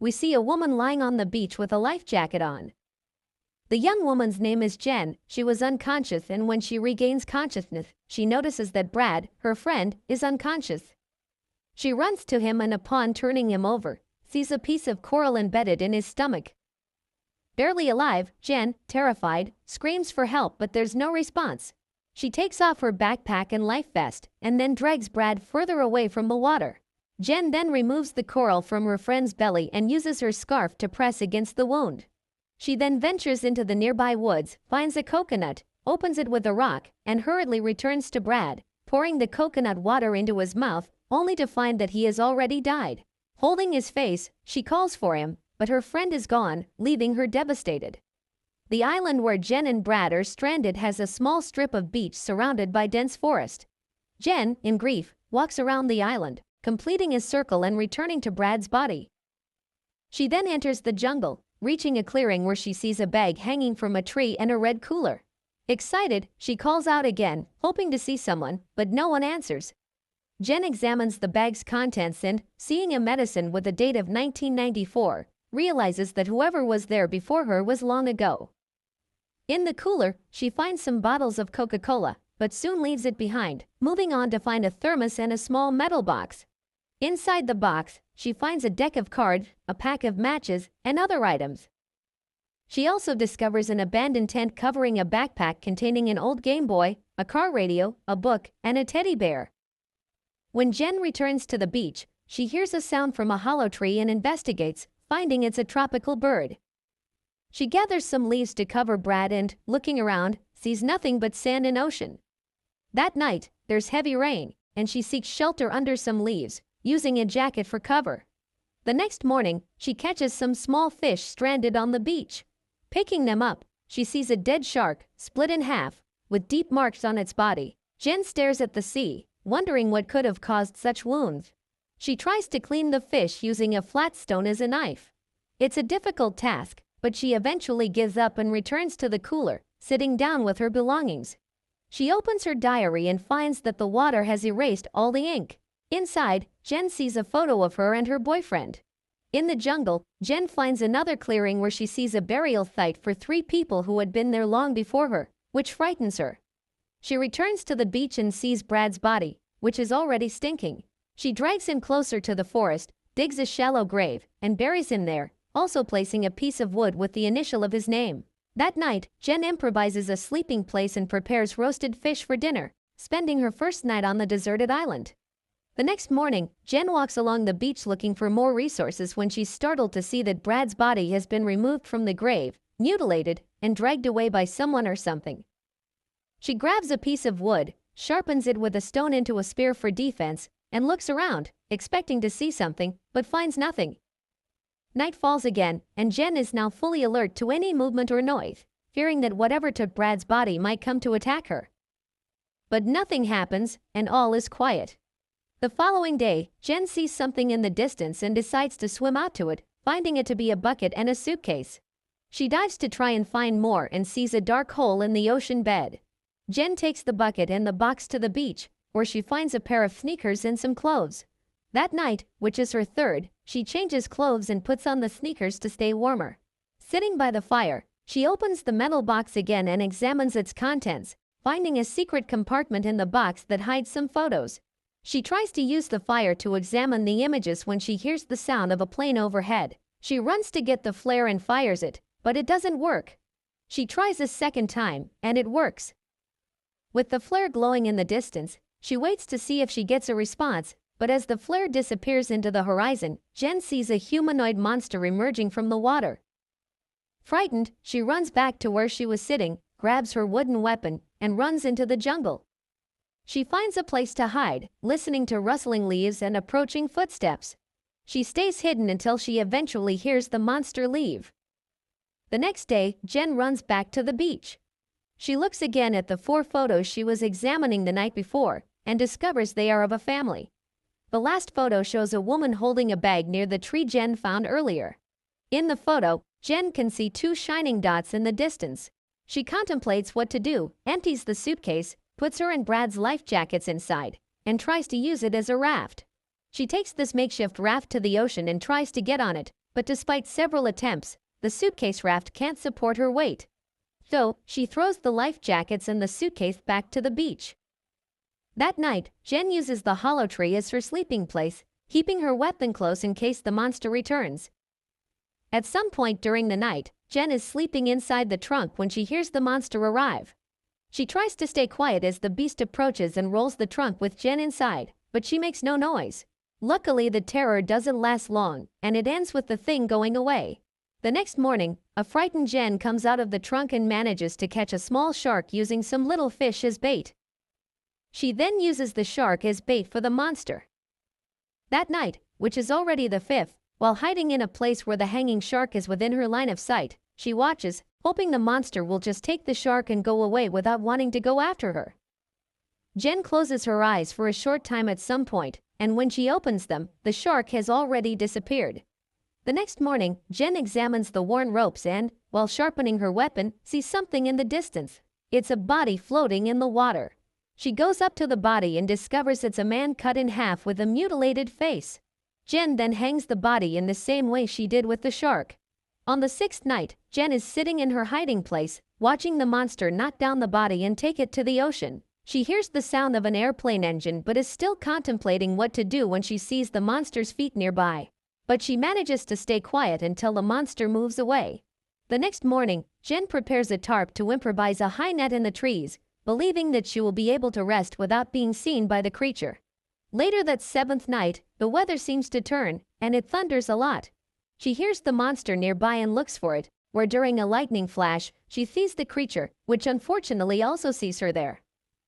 we see a woman lying on the beach with a life jacket on. The young woman's name is Jenn. She was unconscious, and when she regains consciousness, she notices that Brad, her friend, is unconscious. She runs to him and upon turning him over, sees a piece of coral embedded in his stomach. Barely alive, Jenn, terrified, screams for help, but there's no response. She takes off her backpack and life vest and then drags Brad further away from the water. Jenn then removes the coral from her friend's belly and uses her scarf to press against the wound. She then ventures into the nearby woods, finds a coconut, opens it with a rock, and hurriedly returns to Brad, pouring the coconut water into his mouth, only to find that he has already died. Holding his face, she calls for him, but her friend is gone, leaving her devastated. The island where Jenn and Brad are stranded has a small strip of beach surrounded by dense forest. Jenn, in grief, walks around the island, completing a circle and returning to Brad's body. She then enters the jungle, reaching a clearing where she sees a bag hanging from a tree and a red cooler. Excited, she calls out again, hoping to see someone, but no one answers. Jenn examines the bag's contents and, seeing a medicine with a date of 1994, realizes that whoever was there before her was long ago. In the cooler, she finds some bottles of Coca-Cola, but soon leaves it behind, moving on to find a thermos and a small metal box. Inside the box, she finds a deck of cards, a pack of matches, and other items. She also discovers an abandoned tent covering a backpack containing an old Game Boy, a car radio, a book, and a teddy bear. When Jenn returns to the beach, she hears a sound from a hollow tree and investigates, finding it's a tropical bird. She gathers some leaves to cover Brad and, looking around, sees nothing but sand and ocean. That night, there's heavy rain, and she seeks shelter under some leaves, using a jacket for cover. The next morning, she catches some small fish stranded on the beach. Picking them up, she sees a dead shark, split in half, with deep marks on its body. Jenn stares at the sea, wondering what could have caused such wounds. She tries to clean the fish using a flat stone as a knife. It's a difficult task, but she eventually gives up and returns to the cooler, sitting down with her belongings. She opens her diary and finds that the water has erased all the ink. Inside, Jenn sees a photo of her and her boyfriend. In the jungle, Jenn finds another clearing where she sees a burial site for 3 people who had been there long before her, which frightens her. She returns to the beach and sees Brad's body, which is already stinking. She drags him closer to the forest, digs a shallow grave, and buries him there, also placing a piece of wood with the initial of his name. That night, Jenn improvises a sleeping place and prepares roasted fish for dinner, spending her first night on the deserted island. The next morning, Jenn walks along the beach looking for more resources when she's startled to see that Brad's body has been removed from the grave, mutilated, and dragged away by someone or something. She grabs a piece of wood, sharpens it with a stone into a spear for defense, and looks around, expecting to see something, but finds nothing. Night falls again, and Jenn is now fully alert to any movement or noise, fearing that whatever took Brad's body might come to attack her. But nothing happens, and all is quiet. The following day, Jenn sees something in the distance and decides to swim out to it, finding it to be a bucket and a suitcase. She dives to try and find more and sees a dark hole in the ocean bed. Jenn takes the bucket and the box to the beach, where she finds a pair of sneakers and some clothes. That night, which is her third, she changes clothes and puts on the sneakers to stay warmer. Sitting by the fire, she opens the metal box again and examines its contents, finding a secret compartment in the box that hides some photos. She tries to use the fire to examine the images when she hears the sound of a plane overhead. She runs to get the flare and fires it, but it doesn't work. She tries a second time, and it works. With the flare glowing in the distance, she waits to see if she gets a response, but as the flare disappears into the horizon, Jenn sees a humanoid monster emerging from the water. Frightened, she runs back to where she was sitting, grabs her wooden weapon, and runs into the jungle. She finds a place to hide, listening to rustling leaves and approaching footsteps. She stays hidden until she eventually hears the monster leave. The next day, Jenn runs back to the beach. She looks again at the 4 photos she was examining the night before, and discovers they are of a family. The last photo shows a woman holding a bag near the tree Jenn found earlier. In the photo, Jenn can see 2 shining dots in the distance. She contemplates what to do, empties the suitcase, puts her and Brad's life jackets inside, and tries to use it as a raft. She takes this makeshift raft to the ocean and tries to get on it, But despite several attempts, the suitcase raft can't support her weight. So, she throws the life jackets and the suitcase back to the beach. That night, Jenn uses the hollow tree as her sleeping place, keeping her weapon close in case the monster returns. At some point during the night, Jenn is sleeping inside the trunk when she hears the monster arrive. She tries to stay quiet as the beast approaches and rolls the trunk with Jenn inside, but she makes no noise. Luckily, the terror doesn't last long, and it ends with the thing going away. The next morning, a frightened Jenn comes out of the trunk and manages to catch a small shark using some little fish as bait. She then uses the shark as bait for the monster. That night, which is already the 5th, while hiding in a place where the hanging shark is within her line of sight, she watches, hoping the monster will just take the shark and go away without wanting to go after her. Jenn closes her eyes for a short time at some point, and when she opens them, the shark has already disappeared. The next morning, Jenn examines the worn ropes and, while sharpening her weapon, sees something in the distance. It's a body floating in the water. She goes up to the body and discovers it's a man cut in half with a mutilated face. Jenn then hangs the body in the same way she did with the shark. On the 6th night, Jenn is sitting in her hiding place, watching the monster knock down the body and take it to the ocean. She hears the sound of an airplane engine but is still contemplating what to do when she sees the monster's feet nearby. But she manages to stay quiet until the monster moves away. The next morning, Jenn prepares a tarp to improvise a high net in the trees, believing that she will be able to rest without being seen by the creature. Later that 7th night, the weather seems to turn, and it thunders a lot. She hears the monster nearby and looks for it, where during a lightning flash, she sees the creature, which unfortunately also sees her there.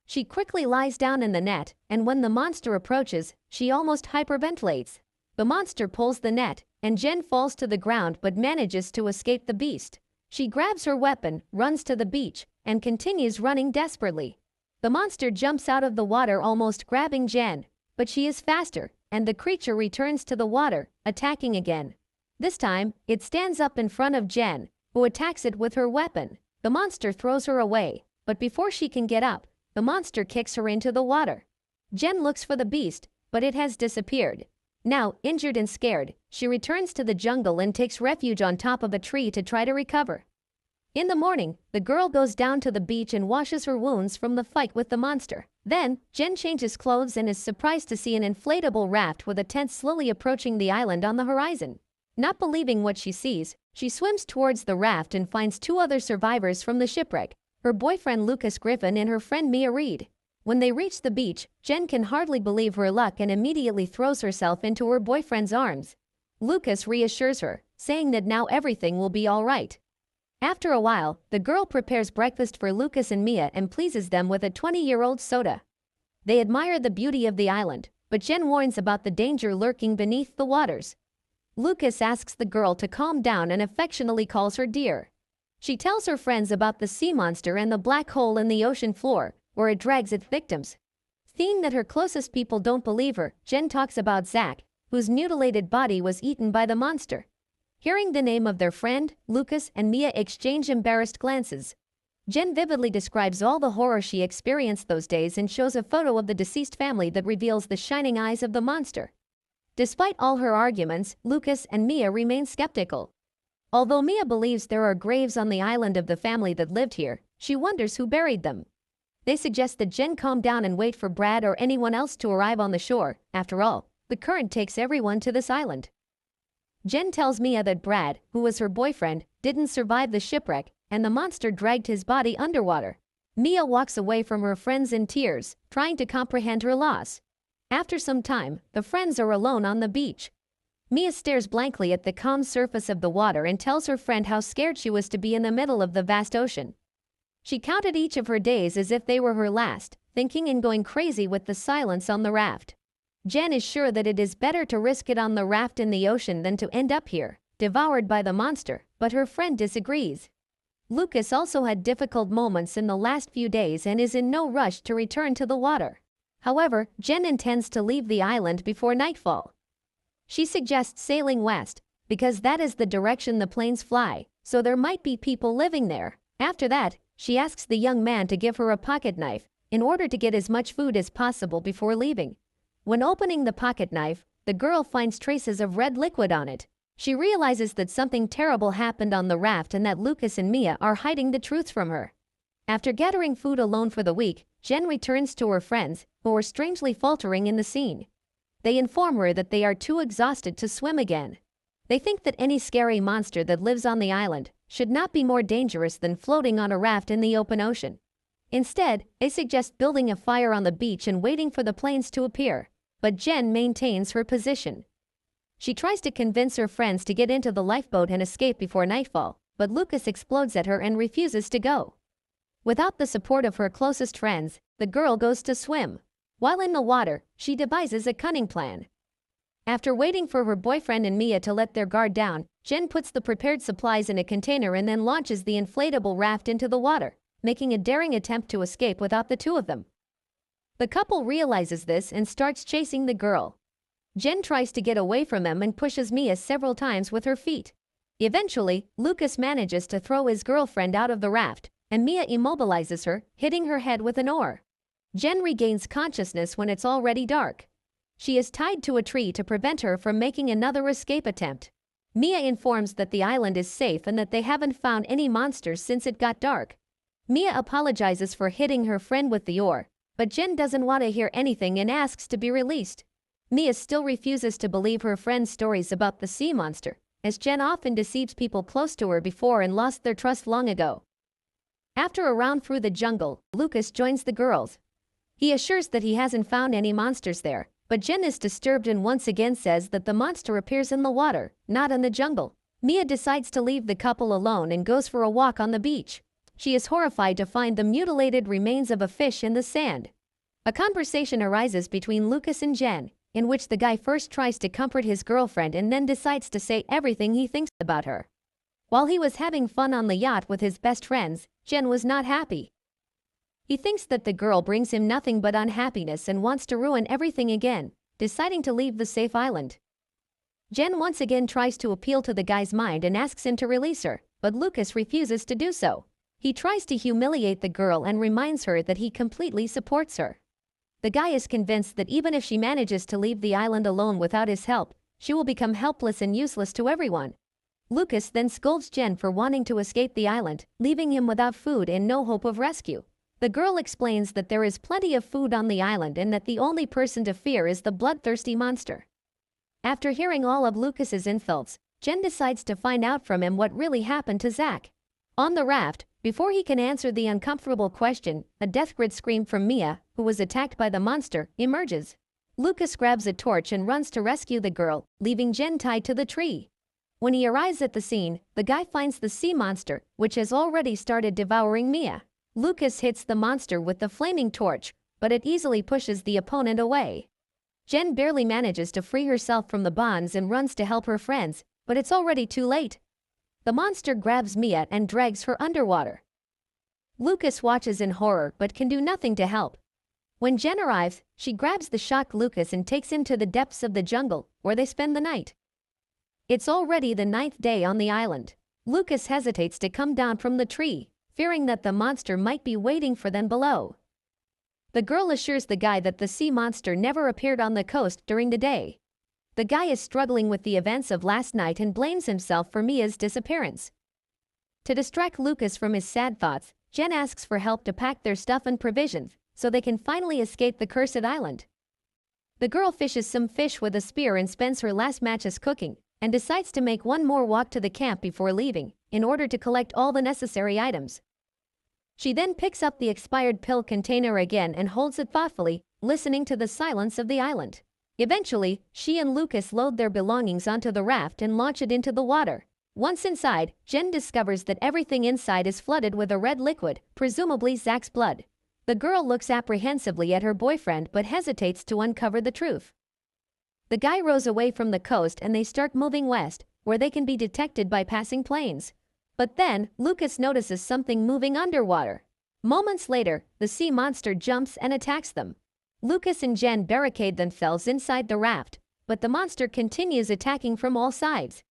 She quickly lies down in the net, and when the monster approaches, she almost hyperventilates. The monster pulls the net, and Jenn falls to the ground but manages to escape the beast. She grabs her weapon, runs to the beach, and continues running desperately. The monster jumps out of the water almost grabbing Jenn, but she is faster, and the creature returns to the water, attacking again. This time, it stands up in front of Jenn, who attacks it with her weapon. The monster throws her away, but before she can get up, the monster kicks her into the water. Jenn looks for the beast, but it has disappeared. Now, injured and scared, she returns to the jungle and takes refuge on top of a tree to try to recover. In the morning, the girl goes down to the beach and washes her wounds from the fight with the monster. Then, Jenn changes clothes and is surprised to see an inflatable raft with a tent slowly approaching the island on the horizon. Not believing what she sees, she swims towards the raft and finds 2 other survivors from the shipwreck, her boyfriend Lucas Griffin and her friend Mia Reed. When they reach the beach, Jenn can hardly believe her luck and immediately throws herself into her boyfriend's arms. Lucas reassures her, saying that now everything will be all right. After a while, the girl prepares breakfast for Lucas and Mia and pleases them with a 20-year-old soda. They admire the beauty of the island, but Jenn warns about the danger lurking beneath the waters. Lucas asks the girl to calm down and affectionately calls her dear. She tells her friends about the sea monster and the black hole in the ocean floor, where it drags its victims. Seeing that her closest people don't believe her, Jenn talks about Zach, whose mutilated body was eaten by the monster. Hearing the name of their friend, Lucas and Mia exchange embarrassed glances. Jenn vividly describes all the horror she experienced those days and shows a photo of the deceased family that reveals the shining eyes of the monster. Despite all her arguments, Lucas and Mia remain skeptical. Although Mia believes there are graves on the island of the family that lived here, she wonders who buried them. They suggest that Jenn calm down and wait for Brad or anyone else to arrive on the shore. After all, the current takes everyone to this island. Jenn tells Mia that Brad, who was her boyfriend, didn't survive the shipwreck, and the monster dragged his body underwater. Mia walks away from her friends in tears, trying to comprehend her loss. After some time, the friends are alone on the beach. Mia stares blankly at the calm surface of the water and tells her friend how scared she was to be in the middle of the vast ocean. She counted each of her days as if they were her last, thinking and going crazy with the silence on the raft. Jenn is sure that it is better to risk it on the raft in the ocean than to end up here, devoured by the monster, but her friend disagrees. Lucas also had difficult moments in the last few days and is in no rush to return to the water. However, Jenn intends to leave the island before nightfall. She suggests sailing west, because that is the direction the planes fly, so there might be people living there. After that, she asks the young man to give her a pocket knife, in order to get as much food as possible before leaving. When opening the pocket knife, the girl finds traces of red liquid on it. She realizes that something terrible happened on the raft and that Lucas and Mia are hiding the truth from her. After gathering food alone for the week, Jenn returns to her friends, who are strangely faltering in the scene. They inform her that they are too exhausted to swim again. They think that any scary monster that lives on the island should not be more dangerous than floating on a raft in the open ocean. Instead, they suggest building a fire on the beach and waiting for the planes to appear, but Jenn maintains her position. She tries to convince her friends to get into the lifeboat and escape before nightfall, but Lucas explodes at her and refuses to go. Without the support of her closest friends, the girl goes to swim. While in the water, she devises a cunning plan. After waiting for her boyfriend and Mia to let their guard down, Jenn puts the prepared supplies in a container and then launches the inflatable raft into the water, making a daring attempt to escape without the two of them. The couple realizes this and starts chasing the girl. Jenn tries to get away from them and pushes Mia several times with her feet. Eventually, Lucas manages to throw his girlfriend out of the raft, and Mia immobilizes her, hitting her head with an oar. Jenn regains consciousness when it's already dark. She is tied to a tree to prevent her from making another escape attempt. Mia informs that the island is safe and that they haven't found any monsters since it got dark. Mia apologizes for hitting her friend with the oar, but Jenn doesn't want to hear anything and asks to be released. Mia still refuses to believe her friend's stories about the sea monster, as Jenn often deceives people close to her before and lost their trust long ago. After a round through the jungle, Lucas joins the girls. He assures that he hasn't found any monsters there, but Jenn is disturbed and once again says that the monster appears in the water, not in the jungle. Mia decides to leave the couple alone and goes for a walk on the beach. She is horrified to find the mutilated remains of a fish in the sand. A conversation arises between Lucas and Jenn, in which the guy first tries to comfort his girlfriend and then decides to say everything he thinks about her. While he was having fun on the yacht with his best friends, Jenn was not happy. He thinks that the girl brings him nothing but unhappiness and wants to ruin everything again, deciding to leave the safe island. Jenn once again tries to appeal to the guy's mind and asks him to release her, but Lucas refuses to do so. He tries to humiliate the girl and reminds her that he completely supports her. The guy is convinced that even if she manages to leave the island alone without his help, she will become helpless and useless to everyone. Lucas then scolds Jenn for wanting to escape the island, leaving him without food and no hope of rescue. The girl explains that there is plenty of food on the island and that the only person to fear is the bloodthirsty monster. After hearing all of Lucas's insults, Jenn decides to find out from him what really happened to Zach. On the raft, before he can answer the uncomfortable question, a death-grid scream from Mia, who was attacked by the monster, emerges. Lucas grabs a torch and runs to rescue the girl, leaving Jenn tied to the tree. When he arrives at the scene, the guy finds the sea monster, which has already started devouring Mia. Lucas hits the monster with the flaming torch, but it easily pushes the opponent away. Jenn barely manages to free herself from the bonds and runs to help her friends, but it's already too late. The monster grabs Mia and drags her underwater. Lucas watches in horror but can do nothing to help. When Jenn arrives, she grabs the shocked Lucas and takes him to the depths of the jungle, where they spend the night. It's already the 9th day on the island. Lucas hesitates to come down from the tree, fearing that the monster might be waiting for them below. The girl assures the guy that the sea monster never appeared on the coast during the day. The guy is struggling with the events of last night and blames himself for Mia's disappearance. To distract Lucas from his sad thoughts, Jenn asks for help to pack their stuff and provisions, so they can finally escape the cursed island. The girl fishes some fish with a spear and spends her last matches cooking, and decides to make one more walk to the camp before leaving, in order to collect all the necessary items. She then picks up the expired pill container again and holds it thoughtfully, listening to the silence of the island. Eventually, she and Lucas load their belongings onto the raft and launch it into the water. Once inside, Jenn discovers that everything inside is flooded with a red liquid, presumably Zach's blood. The girl looks apprehensively at her boyfriend but hesitates to uncover the truth. The guy rows away from the coast and they start moving west, where they can be detected by passing planes. But then, Lucas notices something moving underwater. Moments later, the sea monster jumps and attacks them. Lucas and Jenn barricade themselves inside the raft, but the monster continues attacking from all sides.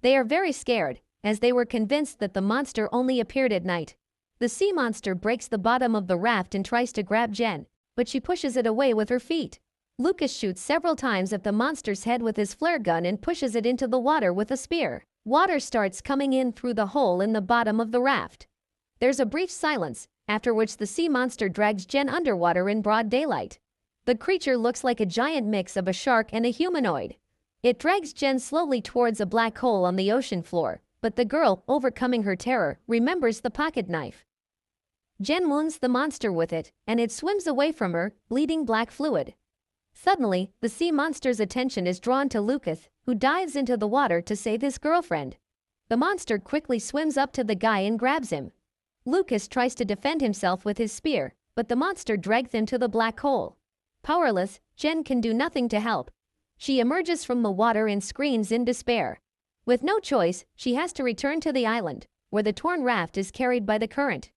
They are very scared, as they were convinced that the monster only appeared at night. The sea monster breaks the bottom of the raft and tries to grab Jenn, but she pushes it away with her feet. Lucas shoots several times at the monster's head with his flare gun and pushes it into the water with a spear. Water starts coming in through the hole in the bottom of the raft. There's a brief silence, after which the sea monster drags Jenn underwater in broad daylight. The creature looks like a giant mix of a shark and a humanoid. It drags Jenn slowly towards a black hole on the ocean floor, but the girl, overcoming her terror, remembers the pocket knife. Jenn wounds the monster with it, and it swims away from her, bleeding black fluid. Suddenly, the sea monster's attention is drawn to Lucas, who dives into the water to save his girlfriend. The monster quickly swims up to the guy and grabs him. Lucas tries to defend himself with his spear, but the monster drags him to the black hole. Powerless, Jenn can do nothing to help. She emerges from the water and screams in despair. With no choice, she has to return to the island, where the torn raft is carried by the current.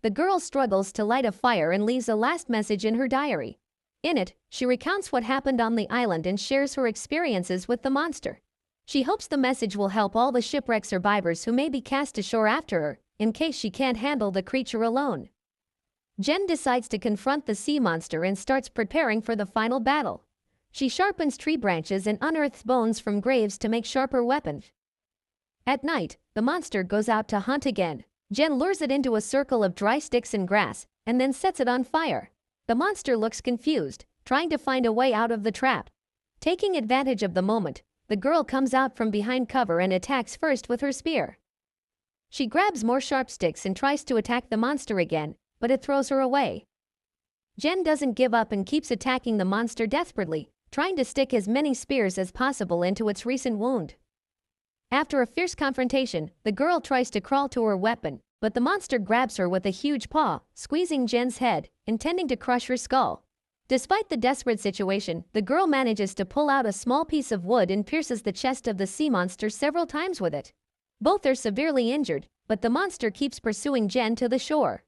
The girl struggles to light a fire and leaves a last message in her diary. In it, she recounts what happened on the island and shares her experiences with the monster. She hopes the message will help all the shipwreck survivors who may be cast ashore after her, in case she can't handle the creature alone. Jenn decides to confront the sea monster and starts preparing for the final battle. She sharpens tree branches and unearths bones from graves to make sharper weapons. At night, the monster goes out to hunt again. Jenn lures it into a circle of dry sticks and grass, and then sets it on fire. The monster looks confused, trying to find a way out of the trap. Taking advantage of the moment, the girl comes out from behind cover and attacks first with her spear. She grabs more sharp sticks and tries to attack the monster again, but it throws her away. Jenn doesn't give up and keeps attacking the monster desperately, trying to stick as many spears as possible into its recent wound. After a fierce confrontation, the girl tries to crawl to her weapon, but the monster grabs her with a huge paw, squeezing Jenn's head, intending to crush her skull. Despite the desperate situation, the girl manages to pull out a small piece of wood and pierces the chest of the sea monster several times with it. Both are severely injured, but the monster keeps pursuing Jenn to the shore.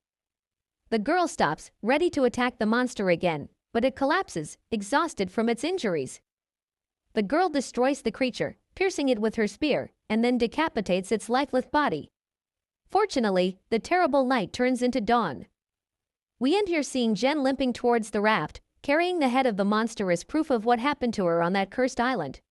The girl stops, ready to attack the monster again, but it collapses, exhausted from its injuries. The girl destroys the creature, piercing it with her spear, and then decapitates its lifeless body. Fortunately, the terrible night turns into dawn. We end here seeing Jenn limping towards the raft, carrying the head of the monster as proof of what happened to her on that cursed island.